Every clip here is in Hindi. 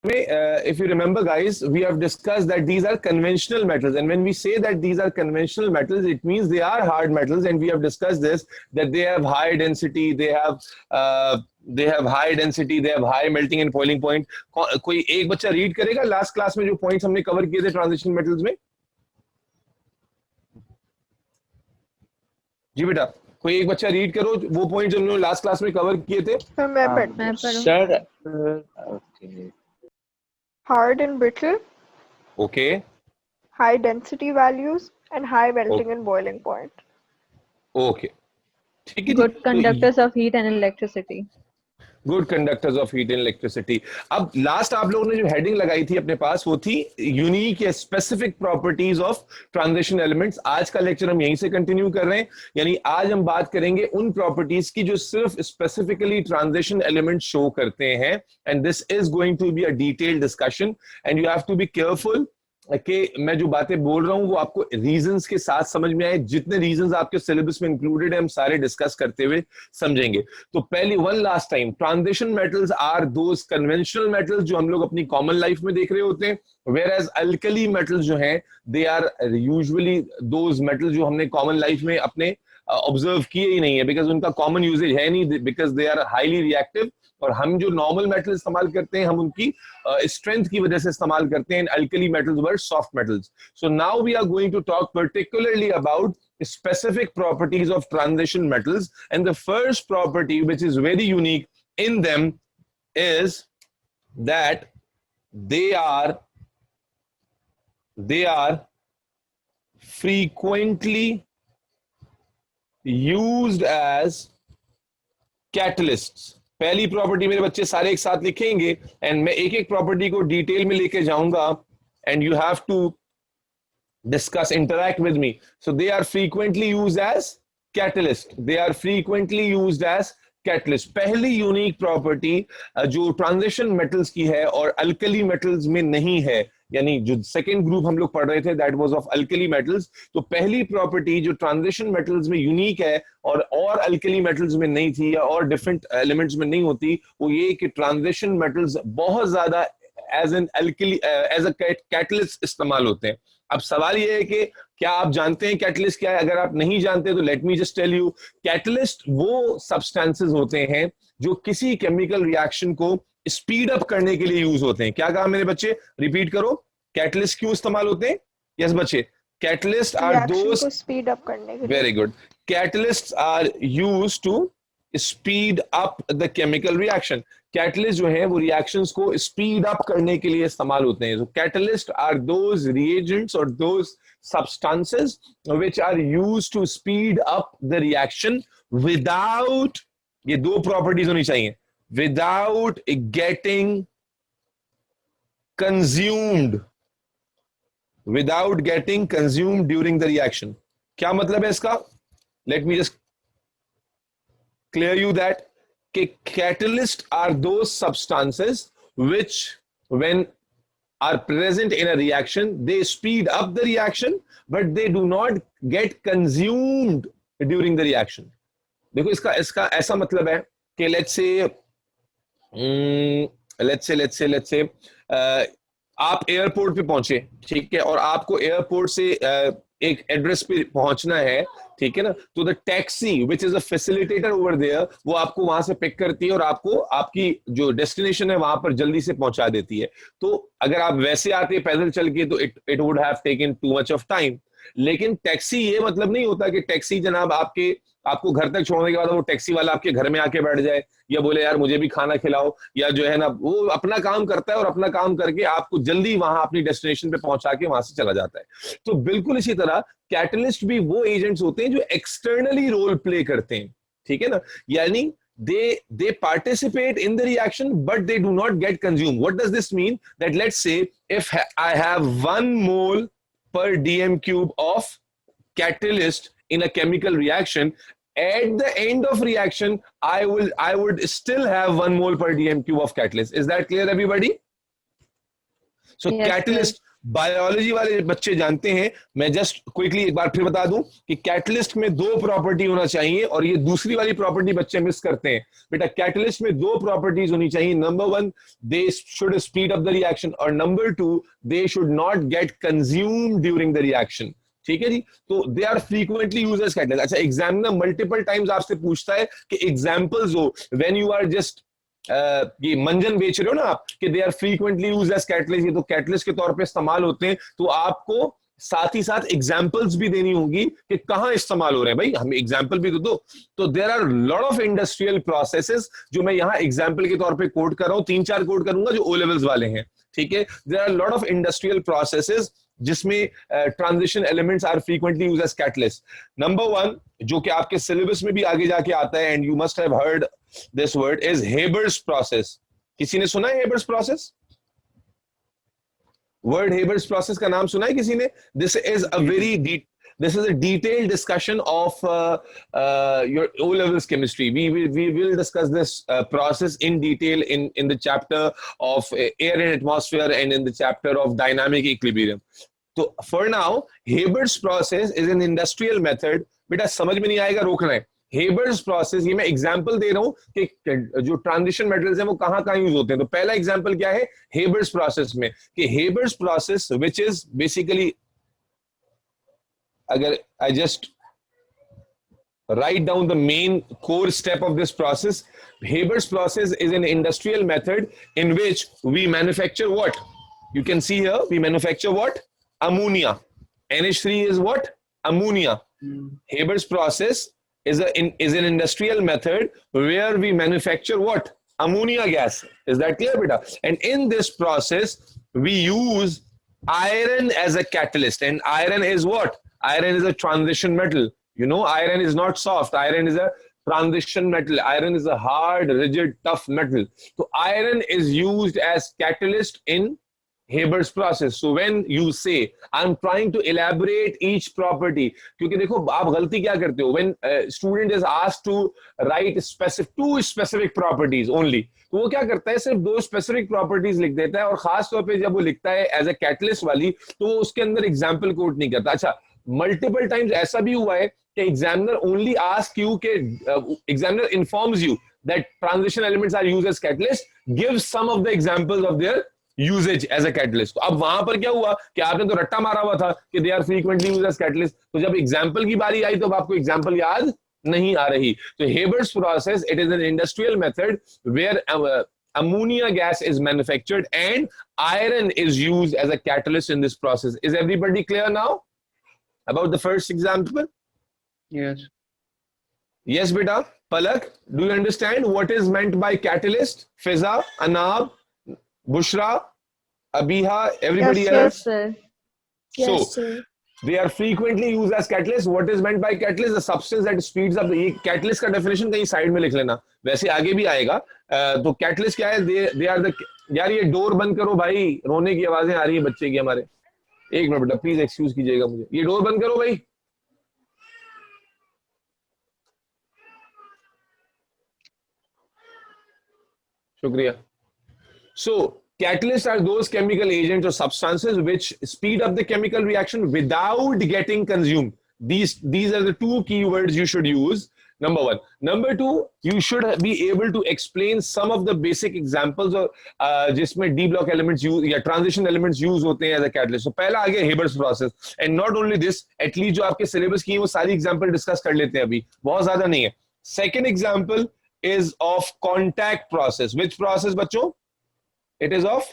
if you remember guys, we have discussed that these are conventional metals, and when we say that these are conventional metals, it means they are hard metals, and we have discussed this, that they have high density, they have high density, they have high melting and boiling point. कोई एक बच्चा रीड करेगा लास्ट क्लास में जो पॉइंट्स हमने कवर किए थे ट्रांजिशन मेटल्स में? जी बेटा, कोई एक बच्चा रीड करो वो पॉइंट्स हमने लास्ट क्लास में कवर किए थे. Sir okay. Hard and brittle, Okay. high density values, and high melting and boiling point. Okay. ठीक है. Good conductors of heat and electricity. Good conductors of heat and electricity. अब लास्ट आप लोगों ने जो हेडिंग लगाई थी अपने पास वो थी यूनिक या specific properties of transition elements. आज का लेक्चर हम यहीं से कंटिन्यू कर रहे हैं, यानी आज हम बात करेंगे उन प्रॉपर्टीज की जो सिर्फ स्पेसिफिकली ट्रांजिशन एलिमेंट शो करते हैं. And this is going to be a detailed discussion and you have to be careful कि मैं जो बातें बोल रहा हूं वो आपको रीजंस के साथ समझ में आए. जितने रीजंस आपके सिलेबस में इंक्लूडेड है हम सारे डिस्कस करते हुए समझेंगे. तो पहली one last time, transition metals are those conventional metals जो हम लोग अपनी कॉमन लाइफ में देख रहे होते हैं, वेयर एज अल्कली मेटल्स जो हैं they are usually those metals जो हमने कॉमन लाइफ में अपने ऑब्जर्व किए ही नहीं है, बिकॉज उनका कॉमन यूजेज है नहीं, because they are highly reactive. और हम जो नॉर्मल मेटल इस्तेमाल करते हैं हम उनकी स्ट्रेंथ की वजह से इस्तेमाल करते हैं. Alkali metals were soft metals. So now we are going to talk particularly about specific properties of transition metals, and the first property which is very unique in them is that they are frequently used as catalysts. पहली प्रॉपर्टी मेरे बच्चे सारे एक साथ लिखेंगे एंड मैं एक एक प्रॉपर्टी को डिटेल में लेके जाऊंगा and you have to discuss, interact with me. So they are frequently used as catalyst. They are frequently used as catalyst. पहली यूनिक प्रॉपर्टी जो ट्रांजिशन मेटल्स की है और अल्कली मेटल्स में नहीं है, यानी जो सेकेंड ग्रुप हम लोग पढ़ रहे थे that was of alkali metals. तो पहली प्रॉपर्टी जो ट्रांजिशन मेटल्स में यूनिक है और अल्कली मेटल्स में नहीं थी या और डिफरेंट एलिमेंट्स में नहीं होती, वो ये कि ट्रांजिशन मेटल्स बहुत ज्यादा as an alkali as a catalyst इस्तेमाल होते हैं. अब सवाल ये है कि क्या आप जानते हैं कैटलिस्ट क्या है? अगर आप नहीं जानते तो let me just tell you. Catalyst वो सब्सटेंसेस होते हैं जो किसी केमिकल रिएक्शन को स्पीड अप करने के लिए यूज होते हैं. क्या कहा मेरे बच्चे? रिपीट करो. कैटलिस्ट क्यों इस्तेमाल होते हैं? यस बच्चे, catalyst are those speed up करने के लिए. Very good. Catalyst are used to speed up the chemical reaction. Catalyst जो है वो रिएक्शंस को स्पीड अप करने के लिए इस्तेमाल होते हैं. So catalysts are those reagents or those substances which are used to speed up the reaction without, ये दो प्रॉपर्टीज होनी चाहिए, without getting consumed, without getting consumed during the reaction. क्या मतलब है इसका? Let me just clear you that catalysts are those substances which when are present in a reaction they speed up the reaction but they do not get consumed during the reaction. देखो इसका ऐसा मतलब है कि let's say आप एयरपोर्ट पे पहुंचे, ठीक है, और आपको एयरपोर्ट से एक एड्रेस पे पहुंचना है, ठीक है ना, तो the taxi which is a facilitator over there वो आपको वहां से पिक करती है और आपको आपकी जो डेस्टिनेशन है वहां पर जल्दी से पहुंचा देती है. तो अगर आप वैसे आते पैदल चल के तो it would have taken too much of time. लेकिन टैक्सी ये मतलब नहीं होता कि टैक्सी जनाब आपको घर तक छोड़ने के बाद वो टैक्सी वाला आपके घर में आके बैठ जाए या बोले यार मुझे भी खाना खिलाओ, या जो है ना वो अपना काम करता है और अपना काम करके आपको जल्दी वहां अपनी डेस्टिनेशन पे पहुंचा के वहां से चला जाता है. तो बिल्कुल इसी तरह कैटलिस्ट भी वो एजेंट्स होते हैं जो एक्सटर्नली रोल प्ले करते हैं, ठीक है ना, यानी they participate in the reaction but they do not get consumed. What does this mean? That let's say if I have 1 mole per dm cube of catalyst in a chemical reaction, at the end of reaction I would still have 1 mole per dm cube of catalyst. Is that clear everybody? So catalyst biology वाले बच्चे जानते हैं, मैं जस्ट क्विकली एक बार फिर बता दूं कि कैटलिस्ट में दो प्रॉपर्टी होना चाहिए, और ये दूसरी वाली प्रॉपर्टी बच्चे मिस करते हैं। बेटा कैटलिस्ट में दो प्रॉपर्टीज होनी चाहिए, number one they should speed up the reaction, और number two they should not get consumed during the reaction. ठीक है जी, तो they are frequently used as catalyst. अच्छा, एग्जामिनर मल्टीपल टाइम्स आपसे पूछता है कि एग्जांपल्स हो व्हेन यू आर जस्ट ये मंजन बेच रहे हो ना आप, कि they are frequently used as catalyst, ये तो कैटलिस्ट के तौर पे इस्तेमाल होते हैं, तो आपको साथ ही साथ एग्जांपल्स भी देनी होंगी कि कहां इस्तेमाल हो रहे हैं। भाई हमें एग्जांपल भी तो दो। तो there are lot of industrial processes जो मैं यहां एग्जांपल के तौर पे कोड कर रहा हूं, 3-4 कोड करूंगा जो ओ लेवल्स वाले हैं। ठीक है, there are lot of industrial processes जिसमें transition elements are frequently used as catalyst. Number one जो कि आपके सिलेबस में भी आगे जाके आता है, and you must have heard this word, is Haber's process. किसी ने सुना है Haber's process? Word Haber's process का नाम सुना है किसी ने? This is a detailed discussion of your O levels chemistry. We will discuss this process in detail in the chapter of air and atmosphere and in the chapter of dynamic equilibrium. So for now, Haber's process is an industrial method. बेटा समझ में नहीं आएगा, रोकना है। Haber's process, ये मैं एग्जांपल दे रहा हूं कि जो ट्रांजिशन मेटल्स हैं वो कहां कहां यूज होते हैं। तो पहला एग्जांपल क्या है Haber's process में, कि Haber's process which is basically, अगर I just write down the main core step of this process, Haber's process is an industrial method in which we manufacture what? You can see here, we manufacture what? Ammonia. NH3 is what? Ammonia. Haber's process is an industrial method where we manufacture what? Ammonia gas. Is that clear, beta? And in this process, we use iron as a catalyst. And iron is what? Iron is a transition metal. You know, iron is not soft. Iron is a transition metal. Iron is a hard, rigid, tough metal. So iron is used as catalyst in Haber's process. So when you say, I'm trying to elaborate each property, क्योंकि देखो आप गलती क्या करते हो, when student is asked to write two specific properties only, तो वो क्या करता है, सिर्फ 2 specific properties लिख देता है, और खास तौर पे जब वो लिखता है as a catalyst वाली, तो वो उसके अंदर example कोट नहीं करता। अच्छा, multiple times ऐसा भी हुआ है कि examiner only ask you के examiner informs you that transition elements are used as catalyst, give some of the examples of their usages as a catalyst. तो अब वहां पर क्या हुआ कि आपने तो रट्टा मारा हुआ था कि they are frequently used as catalyst, तो जब एग्जांपल की बारी आई तो आपको एग्जांपल याद नहीं आ रही। तो Haber's process, it is an industrial method where ammonia gas is manufactured and iron is used as a catalyst in this process. Is everybody clear now about the first example? Yes. Yes, beta. Palak, do you understand what is meant by catalyst? Fiza, Anab, Bushra, Abiha, everybody else? Yes, sir. So, Yes, sir. they are frequently used as catalyst. What is meant by catalyst? The substance that speeds up. ये catalyst का definition कहीं साइड में लिख लेना, वैसे आगे भी आएगा। तो catalyst क्या है? They are the, यार ये डोर बंद करो भाई, रोने की आवाजें आ रही है बच्चे की हमारे। एक मिनट बेटा, प्लीज एक्सक्यूज कीजिएगा मुझे, ये डोर बंद करो भाई। शुक्रिया। So, catalysts are those chemical agents or substances which speed up the chemical reaction without getting consumed. These are the 2 keywords you should use. Number 1. Number 2, you should be able to explain some of the basic examples of जिसमें D block elements use या transition elements use होते हैं as a catalyst. So पहला आ गया Haber's process, and not only this, at least जो आपके syllabus की है वो सारी example discuss कर लेते हैं अभी, बहुत ज़्यादा नहीं है। Second example is of contact process. Which process बच्चों? It is of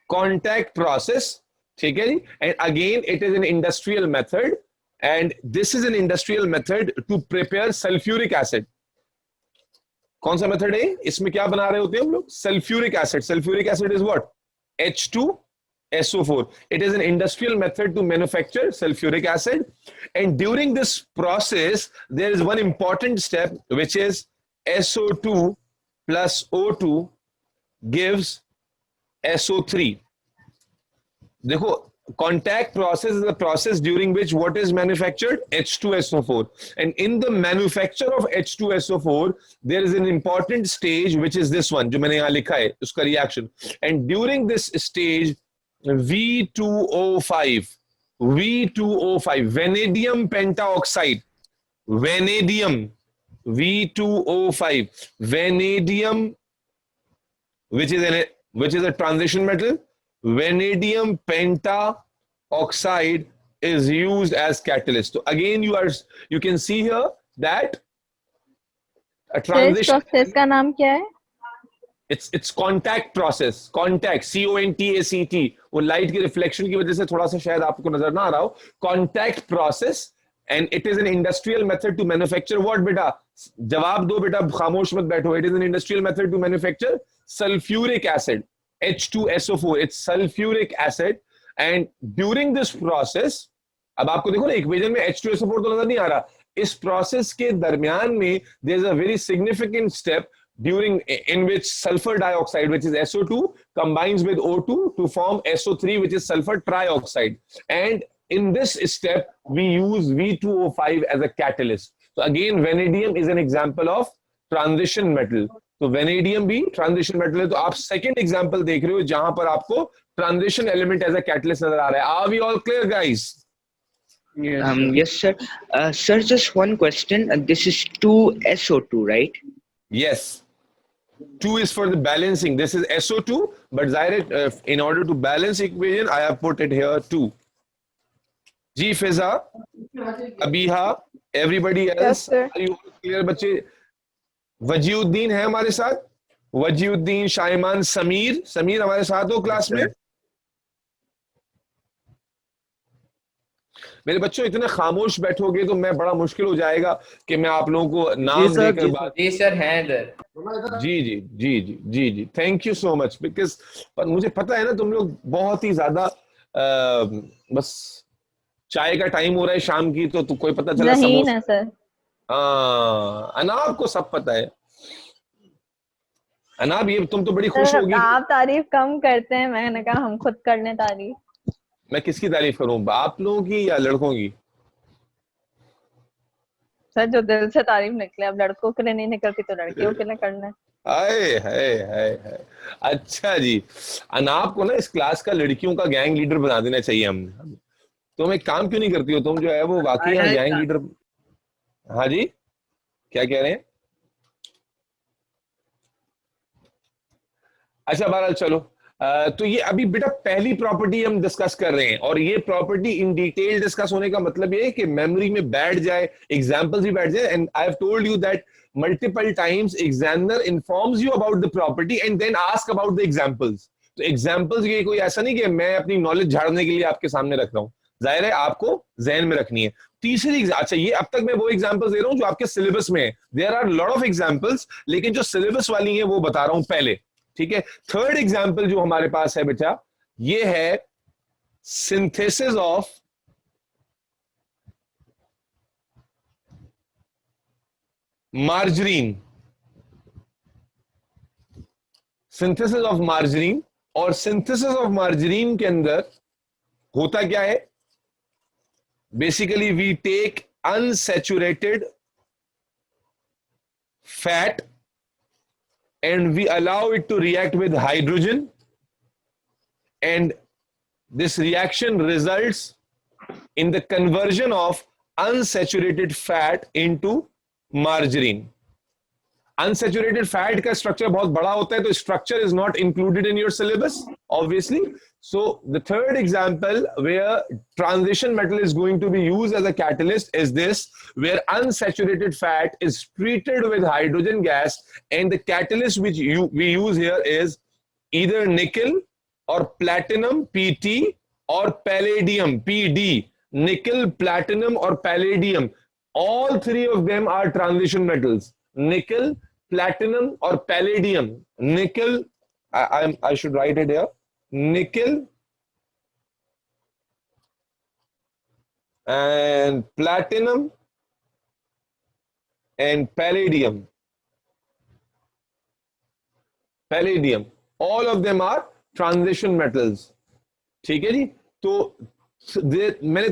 contact process. ठीक है जी? And again, it is an industrial method, and this is an industrial method to prepare sulfuric acid. कौन सा मेथड है? इसमें क्या बना रहे होते हैं हम लोग? Sulfuric acid. Sulfuric acid is what? H2SO4. It is an industrial method to manufacture sulfuric acid, and during this process, there is one important step, which is SO2 plus O2 gives SO3. देखो Contact process is the process during which what is manufactured? H2SO4. And in the manufacture of H2SO4, there is an important stage which is this one, जो मैंने यहाँ लिखा है, उसका reaction. And during this stage, V2O5, vanadium pentaoxide, vanadium, V2O5, vanadium, which is a transition metal, vanadium pentaoxide is used as catalyst. So again, you can see here that a transition. process का नाम क्या है? It's contact process. Contact, CONTACT. वो लाइट की रिफ्लेक्शन की वजह से थोड़ा सा शायद आपको नजर ना आ रहा हो. Contact process, and it is an industrial method to manufacture what, बेटा? जवाब दो बेटा, खामोश मत बैठो. It is an industrial method to manufacture sulfuric acid, H2SO4. It's sulfuric acid, and during this process, अब आपको देखो ना इक्वेशन में H2SO4 तो नजर नहीं आ रहा. इस प्रोसेस के दरमियान में there is a very significant step in which sulfur dioxide, which is SO2, combines with O2 to form SO3, which is sulfur trioxide. And in this step, we use V2O5 as a catalyst. So again, vanadium is an example of transition metal. तो vanadium भी transition metal है. तो आप second example देख रहे हो जहां पर आपको transition element as a catalyst नजर आ रहा है. Are we all clear, guys? Yes, sir. Sir, just one question. This is 2SO2, right? Yes. 2 is for the balancing. This is SO2, but Zaire, in order to balance equation, I have put it here 2. G Fiza, Abiha, everybody else. Yes, sir. Are you all clear, बच्चे? वजीउद्दीन है हमारे साथ. वजीउद्दीन, शाइमान, समीर हमारे साथ हो क्लास में. मेरे बच्चों इतने खामोश बैठोगे तो मैं बड़ा मुश्किल हो जाएगा कि मैं आप लोगों को नाम देकर बात. जी सर हैं इधर. जी thank you so much. Because पर मुझे पता है ना तुम लोग बहुत ही ज्यादा बस चाय का टाइम हो रहा है शाम की तो कोई पता चला नहीं ना सर. अनाब को सब पता है. अनाब ये तुम तो बड़ी खुश होगी. आप तारीफ कम करते हैं. मैंने कहा हम खुद कर लें तारीफ. मैं किसकी तारीफ करूं, आप लोगों की या लड़कों की? सर जो दिल से तारीफ निकले. अब लड़कों के लिए नहीं निकलती तो लड़कियों के लिए करना है. हाय. अच्छा जी, अनाब को ना इस क्लास का लड़कियों का गैंग लीडर बना देना चाहिए हमने. तुम एक काम क्यों नहीं करती हो, तुम जो है वो वाकई यहाँ गैंग लीडर. हाँ जी, क्या कह रहे हैं? अच्छा बहरहाल चलो. तो ये अभी बेटा पहली प्रॉपर्टी हम डिस्कस कर रहे हैं और ये प्रॉपर्टी इन डिटेल डिस्कस होने का मतलब ये है कि मेमोरी में बैठ जाए, एग्जांपल्स भी बैठ जाए. And I have told you that multiple times examiner informs you about the property and then ask about the examples. तो एग्जांपल्स ये कोई ऐसा नहीं कि मैं अपनी नॉलेज झाड़ने के लिए आपके सामने रख रहा हूँ. जाहिर है आपको जहन में रखनी है. तीसरी, अच्छा ये अब तक मैं वो एग्जांपल्स दे रहा हूँ जो आपके सिलेबस में है. There are lot of examples, लेकिन जो सिलेबस वाली है वो बता रहा हूं पहले. ठीक है. थर्ड एग्जाम्पल जो हमारे पास है बेटा, ये है synthesis of margarine. Synthesis of margarine. और सिंथेसिस ऑफ मार्जरीन के अंदर होता क्या है? Basically we take unsaturated fat and we allow it to react with hydrogen, and this reaction results in the conversion of unsaturated fat into margarine. Unsaturated fat का structure बहुत बड़ा होता है, तो structure is not included in your syllabus, obviously. So the third example where transition metal is going to be used as a catalyst is this, where unsaturated fat is treated with hydrogen gas, and the catalyst which we use here is either nickel or platinum, PT, or palladium, PD. Nickel, platinum, or palladium. All three of them are transition metals. Nickel, platinum, or palladium. Nickel, I should write it here. Nickel and platinum and palladium. All of them are transition metals. ठीक है जी. तो मैंने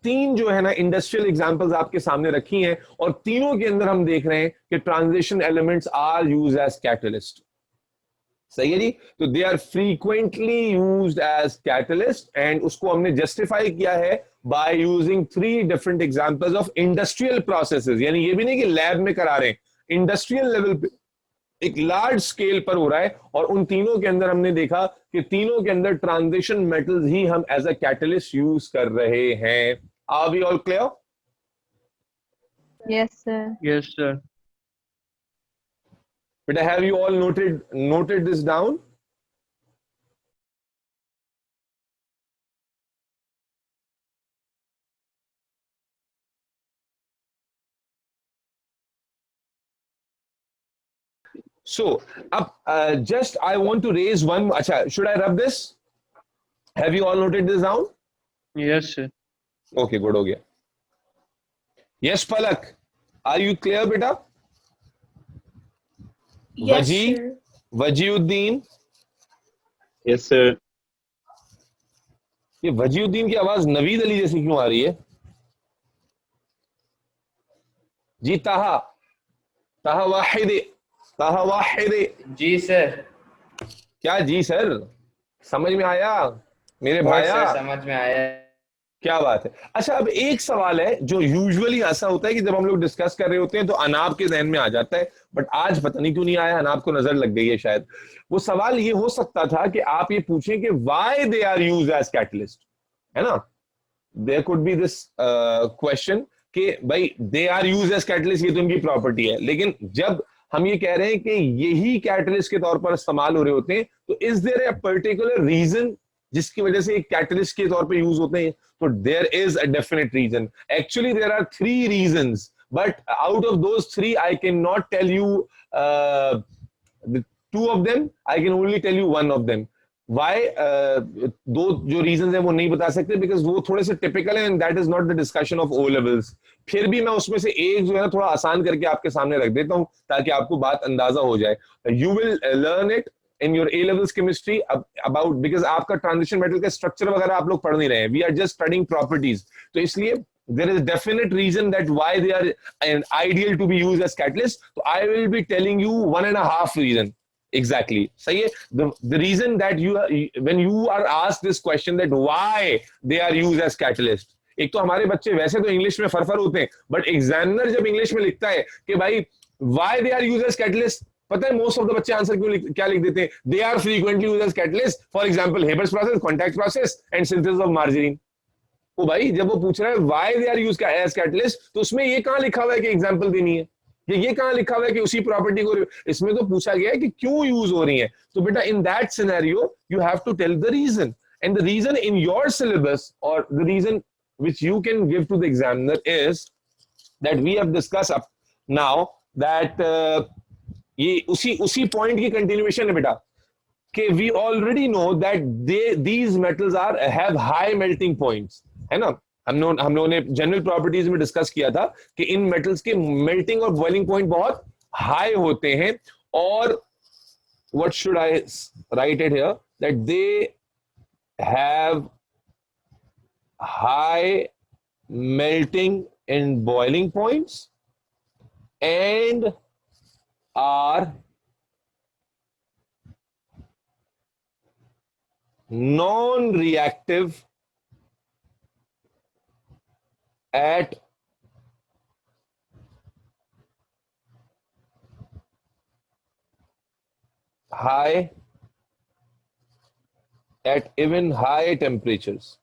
तीन जो है ना इंडस्ट्रियल एग्जांपल्स आपके सामने रखी हैं, और तीनों के अंदर हम देख रहे हैं कि transition elements are used as catalyst. सही है जी। तो they are frequently used as catalyst, and उसको हमने जस्टिफाई किया है by using 3 different examples of industrial processes. यानी ये भी नहीं कि लैब में करा रहे हैं, इंडस्ट्रियल लेवल पे एक लार्ज स्केल पर हो रहा है, और उन तीनों के अंदर हमने देखा कि तीनों के अंदर ट्रांजिशन मेटल्स ही हम एज अ कैटलिस्ट यूज कर रहे हैं। Are we all clear? Yes, sir. Yes, sir. But have you all noted this down? So, just I want to raise one. Acha, should I rub this? Have you all noted this down? Yes, sir. Okay, good हो गया. Yes, Palak, are you clear, beta? Yes, Waji, sir. Waziuddin. Yes, sir. ये वजीउद्दीन की आवाज नवीद अली जैसी क्यों आ रही है? जी ताहा, ताहा वाहिदे. जी सर। क्या जी सर? समझ में आया मेरे बहुत भाया? सर, समझ में आया। क्या बात है। अच्छा, अब एक सवाल है जो यूजुअली ऐसा होता है कि जब हम लोग डिस्कस कर रहे होते हैं तो अनाब के जहन में आ जाता है, बट आज पता नहीं क्यों नहीं आया, अनाब को नजर लग गई है शायद। वो सवाल ये हो सकता था कि आप ये पूछें कि why they are used as catalyst, है ना? There could be this question कि भाई they are used as catalyst, ये तो इनकी प्रॉपर्टी है, लेकिन जब हम ये कह रहे हैं कि यही कैटलिस्ट के तौर पर इस्तेमाल हो रहे होते हैं, तो is there a particular reason जिसकी वजह से एक कैटलिस्ट के तौर पे यूज होते हैं? तो there is a definite reason. Actually there are 3 reasons, but out of those 3 I can not tell you 2 of them, I can only tell you 1 of them. Why? दो जो रीजंस हैं वो नहीं बता सकते, बिकॉज वो थोड़े से टिपिकल है, and that is not the discussion of O levels. फिर भी मैं उसमें से एक जो है ना थोड़ा आसान करके आपके सामने रख देता हूं ताकि आपको बात अंदाजा हो जाए. You will learn it in your A levels chemistry about, because आपका transition metal का structure वगैरह आप लोग पढ़ नहीं रहे हैं, we are just studying properties. तो इसलिए there is a definite reason that why they are ideal to be used as catalyst. So I will be telling you 1.5 reason exactly. सही है? The reason that when you are asked this question that why they are used as catalyst, एक तो हमारे बच्चे वैसे तो इंग्लिश में फरफर होते हैं, बट एग्जामिनर जब इंग्लिश में लिखता है कि भाई why they are used as catalyst, पता है मोस्ट ऑफ द बच्चे आंसर क्या लिख देते हैं? They are frequently used as catalyst, for example Haber's process, contact process and synthesis of margarine. ओ भाई, जब वो पूछ रहा है why they are used as catalyst, तो उसमें ये कहां लिखा हुआ है कि एग्जांपल देनी है? ये कहां लिखा हुआ है कि उसी प्रॉपर्टी को? इसमें तो पूछा गया है कि क्यों यूज हो रही है. तो बेटा in that scenario you have to tell the reason, and the reason in your syllabus और the reason which you can give to the examiner is that we have discuss up now that ये उसी पॉइंट की कंटिन्यूएशन है बेटा, कि we already know that these metals are have high melting points, है ना? हम लोगों ने जनरल प्रॉपर्टीज में डिस्कस किया था कि इन मेटल्स के मेल्टिंग और बॉइलिंग पॉइंट बहुत हाई होते हैं, और what should I right it here, that they have high melting and boiling points and are non-reactive at even high temperatures.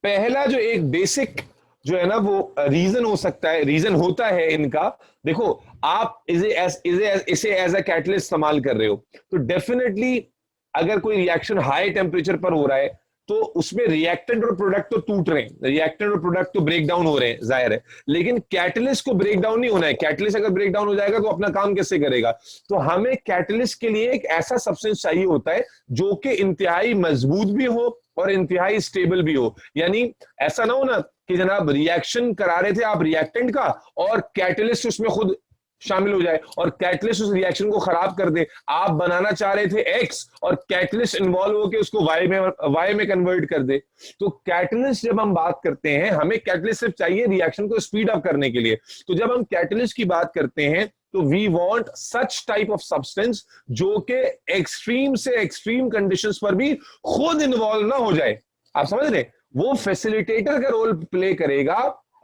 पहला जो एक बेसिक जो है ना वो रीजन हो सकता है, रीजन होता है इनका, देखो आप इसे एज अ कैटलिस्ट इस्तेमाल कर रहे हो, तो डेफिनेटली अगर कोई रिएक्शन हाई टेम्परेचर पर हो रहा है तो उसमें रिएक्टेंट और प्रोडक्ट तो टूट रहे हैं, रिएक्टेंट और प्रोडक्ट तो ब्रेक डाउन हो रहे हैं, जाहिर है, लेकिन कैटलिस्ट को ब्रेक डाउन नहीं होना है. कैटलिस्ट अगर ब्रेक डाउन हो जाएगा तो अपना काम कैसे करेगा? तो हमें कैटलिस्ट के लिए एक ऐसा सब्सटेंस चाहिए होता है जो कि इंतहाई मजबूत भी हो और इंतहाई स्टेबल भी हो. यानी ऐसा ना हो ना कि जनाब रिएक्शन करा रहे थे आप रिएक्टेंट का और कैटलिस्ट उसमें खुद शामिल हो जाए और कैटलिस्ट उस रिएक्शन को खराब कर दे। आप बनाना चाह रहे थे एक्स और कैटलिस्ट इन्वॉल्व होकर उसको वाई में कन्वर्ट कर दे। तो कैटलिस्ट जब हम बात करते हैं, हमें कैटलिस्ट सिर्फ चाहिए रिएक्शन को स्पीड अप करने के लिए। तो जब हम कैटलिस्ट की बात करते हैं तो we want such type of substance जो कि एक्सट्रीम से एक्सट्रीम कंडीशंस पर भी खुद इन्वॉल्व ना हो जाए। आप समझ रहे, वो फैसिलिटेटर का रोल प्ले करेगा।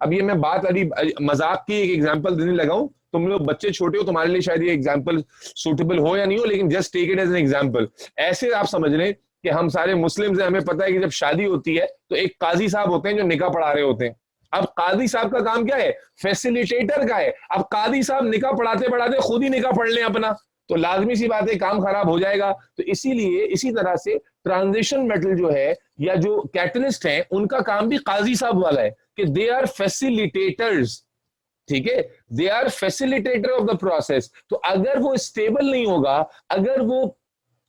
अब ये मैं बात अभी मजाक की एक एग्जांपल देने लगा हूं, तुम लोग बच्चे छोटे हो, तुम्हारे लिए शायद ये एग्जांपल सूटेबल हो या नहीं हो, लेकिन just take it as an example. ऐसे आप समझ लें कि हम सारे मुस्लिम्स हैं, हमें पता है कि जब शादी होती है तो एक काजी साहब होते हैं जो निकाह पढ़ा रहे होते हैं। अब कादी साहब का काम क्या है? फैसिलिटेटर का है। अब कादी साहब निकाह पढ़ाते पढ़ाते खुद ही निकाह पढ़ लें अपना, तो लाजमी सी बात है काम खराब हो जाएगा। तो इसीलिए इसी तरह से ट्रांजिशन मेटल जो है या जो कैटलिस्ट है, उनका काम भी काजी साहब वाला है कि दे आर फैसिलिटेटर्स। ठीक है, they are facilitator of the process. तो अगर वो स्टेबल नहीं होगा, अगर वो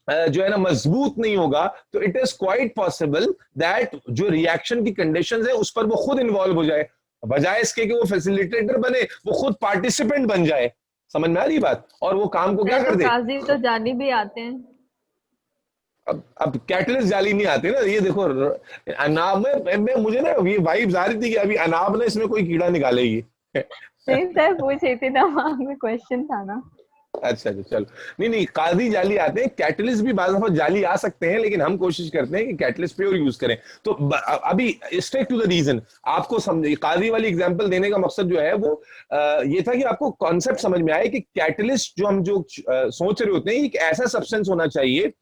जो है ना मजबूत नहीं होगा, तो it is quite possible that जो रिएक्शन की कंडीशंस है उस पर वो खुद इन्वॉल्व हो जाए, बजाय इसके कि वो फैसिलिटेटर बने, वो खुद पार्टिसिपेंट बन जाए। समझ में आ रही बात? और वो काम को क्या कर दे। काजी तो जाली भी आते हैं। अब कैटलिस्ट जाली नहीं आते ना। ये देखो अनाब में मुझे ना ये वाइब्स आ रही थी कि अभी अनाब ना इसमें कोई कीड़ा निकालेगी। नहीं सर, पूछ रही थी, दिमाग में क्वेश्चन था ना। अच्छा चलो, नहीं काजी जाली आते हैं, कैटलिस्ट भी बाज़ दफा जाली आ सकते हैं, लेकिन हम कोशिश करते हैं कि कैटलिस्ट प्योर यूज करें। तो अभी स्ट्रेट टू द रीजन आपको समझ, काजी वाली एग्जांपल देने का मकसद जो है वो ये था कि आपको कॉन्सेप्ट समझ में आए कि कैटलिस्ट जो हम जो सोच रहे होते हैं, एक ऐसा सब्सटेंस होना चाहिए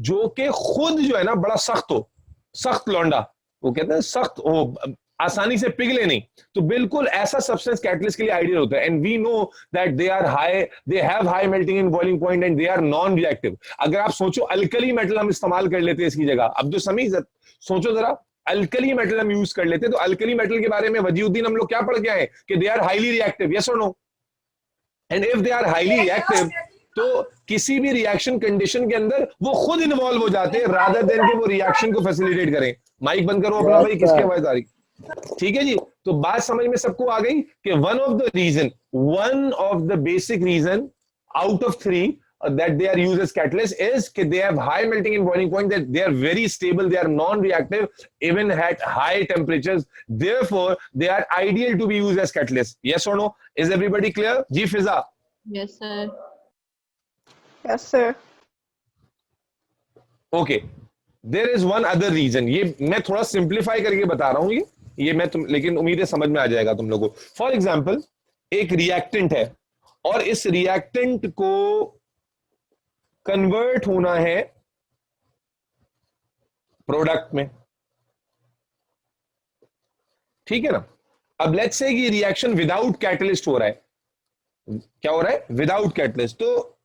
जो कि खुद जो है ना बड़ा सख्त हो, सख्त लौंडा, वो कहते हैं सख्त हो, आसानी से पिघले नहीं। तो बिल्कुल ऐसा सब्सटेंस कैटलिस्ट के लिए आइडियल होता है। And we know that they are high, they have high melting and boiling point and they are non reactive. अगर आप सोचो अल्कली मेटल हम इस्तेमाल कर लेते हैं इसकी जगह, अब जो सोचो जरा अल्कली मेटल हम यूज कर लेते, तो अल्कली मेटल के बारे में वजीउद्दीन हम लोग क्या पढ़ के आए कि they are highly reactive, yes और no? And if they are highly reactive तो किसी भी रिएक्शन कंडीशन के अंदर वो खुद इन्वॉल्व हो जाते हैं रादर देन कि वो रिएक्शन को फैसिलिटेट करें। माइक बंद करो अपना भाई, किसकी आवाज आ रही? ठीक है जी, तो बात समझ में सबको आ गई कि one of the basic reason out of 3 that they are used as catalyst is that they have high melting and boiling point, that they are very stable, they are non-reactive even at high temperatures, therefore they are ideal to be used as catalyst. Yes or no? Is everybody clear? Ji Fiza? Yes sir. Yes, sir. Okay, there is one other reason. ये मैं थोड़ा सिंप्लीफाई करके बता रहा हूँ ये मैं लेकिन उम्मीद है समझ में आ जाएगा तुम लोगों को। फॉर एग्जाम्पल एक रिएक्टेंट है और इस रिएक्टेंट को कन्वर्ट होना है प्रोडक्ट में, ठीक है ना? अब लेट्स से कि रिएक्शन विदाउट कैटलिस्ट हो रहा है। क्या हो रहा है? Without catalyst. तो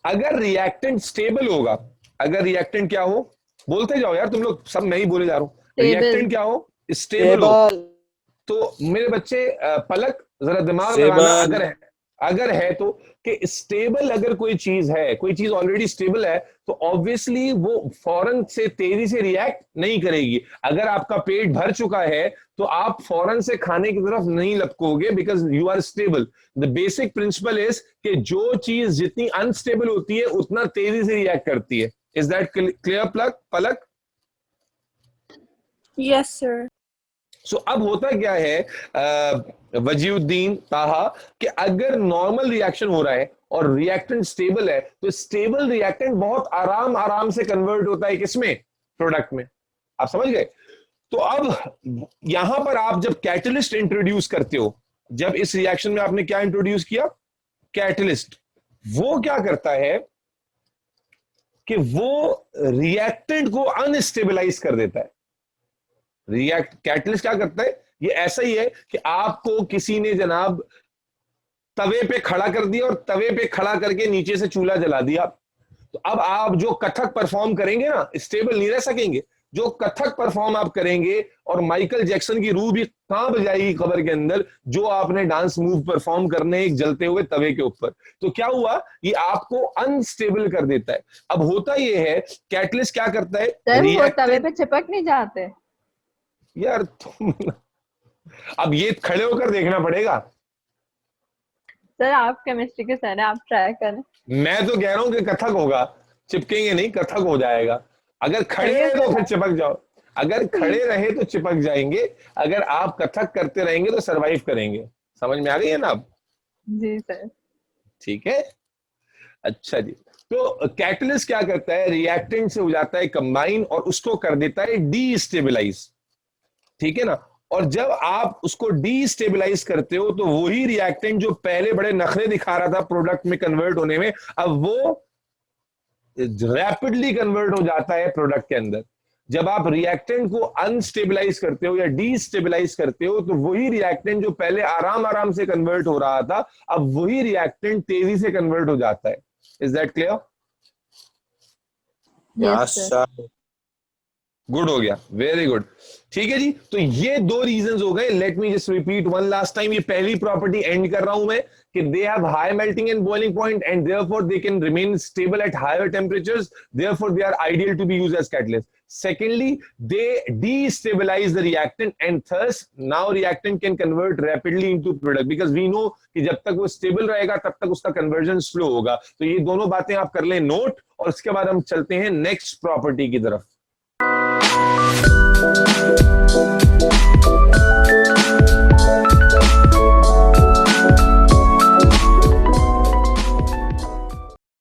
अगर रिएक्टेंट स्टेबल होगा, अगर रिएक्टेंट क्या हो, बोलते जाओ यार तुम लोग, सब मैं ही बोले जा रहा हूं। रिएक्टेंट क्या हो? स्टेबल हो। तो मेरे बच्चे पलक जरा दिमाग लगाना, अगर है तो कि स्टेबल अगर कोई चीज है, कोई चीज ऑलरेडी स्टेबल है, तो ऑब्वियसली वो फौरन से तेजी से रिएक्ट नहीं करेगी। अगर आपका पेट भर चुका है तो आप फौरन से खाने की तरफ नहीं लपकोगे, because you are stable. The basic principle is कि जो चीज जितनी अनस्टेबल होती है उतना तेजी से रिएक्ट करती है। Is that clear Palak? Yes sir. So अब होता क्या है वजीउद्दीन ताहा, कि अगर नॉर्मल रिएक्शन हो रहा है और रिएक्टेंट स्टेबल है, तो स्टेबल रिएक्टेंट बहुत आराम से कन्वर्ट होता है किसमें? प्रोडक्ट में। आप समझ गए? तो अब यहां पर आप जब कैटलिस्ट इंट्रोड्यूस करते हो, जब इस रिएक्शन में आपने क्या इंट्रोड्यूस किया? कैटलिस्ट। वो क्या करता है कि वो रिएक्टेंट को अनस्टेबलाइज कर देता है। कैटलिस्ट क्या करता है? ये ऐसा ही है कि आपको किसी ने जनाब तवे पे खड़ा कर दिया और तवे पे खड़ा करके नीचे से चूल्हा जला दिया, तो अब आप जो कथक परफॉर्म करेंगे ना, स्टेबल नहीं रह सकेंगे। जो कथक परफॉर्म आप करेंगे और माइकल जैक्सन की रूह भी कांप जाएगी कब्र के अंदर, जो आपने डांस मूव परफॉर्म करने एक जलते हुए तवे के ऊपर। तो क्या हुआ? ये आपको अनस्टेबल कर देता है। अब होता ये है, कैटलिस्ट क्या करता है? वो तवे पे चिपक नहीं जाते यार तुम अब ये खड़े होकर देखना पड़ेगा। सर आप केमिस्ट्री के सर हैं, आप ट्राई करें। मैं तो कह रहा हूं कि कथक होगा, चिपकेंगे नहीं, कथक हो जाएगा। अगर खड़े रहे तो फिर चिपक जाओ, अगर खड़े रहे तो चिपक जाएंगे, अगर आप कथक करते रहेंगे तो सरवाइव करेंगे। समझ में आ रही है ना आप? जी सर। ठीक है, अच्छा जी। तो कैटलिस्ट क्या करता है, रिएक्टेंट से हो जाता है कंबाइन और उसको कर देता है डीस्टेबलाइज, ठीक है ना। और जब आप उसको डीस्टेबलाइज करते हो तो वही रिएक्टेंट जो पहले बड़े नखरे दिखा रहा था प्रोडक्ट में कन्वर्ट होने में, अब वो रैपिडली कन्वर्ट हो जाता है प्रोडक्ट के अंदर। जब आप रिएक्टेंट को अनस्टेबलाइज करते हो या डीस्टेबलाइज करते हो तो वही रिएक्टेंट जो पहले आराम आराम से कन्वर्ट हो रहा था, अब वही रिएक्टेंट तेजी से कन्वर्ट हो जाता है। Is that clear? Yes sir. Good हो गया, वेरी गुड। ठीक है जी, तो ये दो रीजंस हो गए। Let me just repeat one last time. ये पहली प्रॉपर्टी एंड कर रहा हूं मैं कि they have high melting and boiling point and therefore they can remain stable at higher temperatures, therefore they are ideal to be used as catalyst. Secondly, they destabilize the reactant and thus now reactant can convert rapidly into product because we know कि जब तक वो stable रहेगा तब तक उसका conversion slow होगा। तो ये दोनों बातें आप कर लें नोट, और उसके बाद हम चलते हैं नेक्स्ट प्रॉपर्टी की तरफ।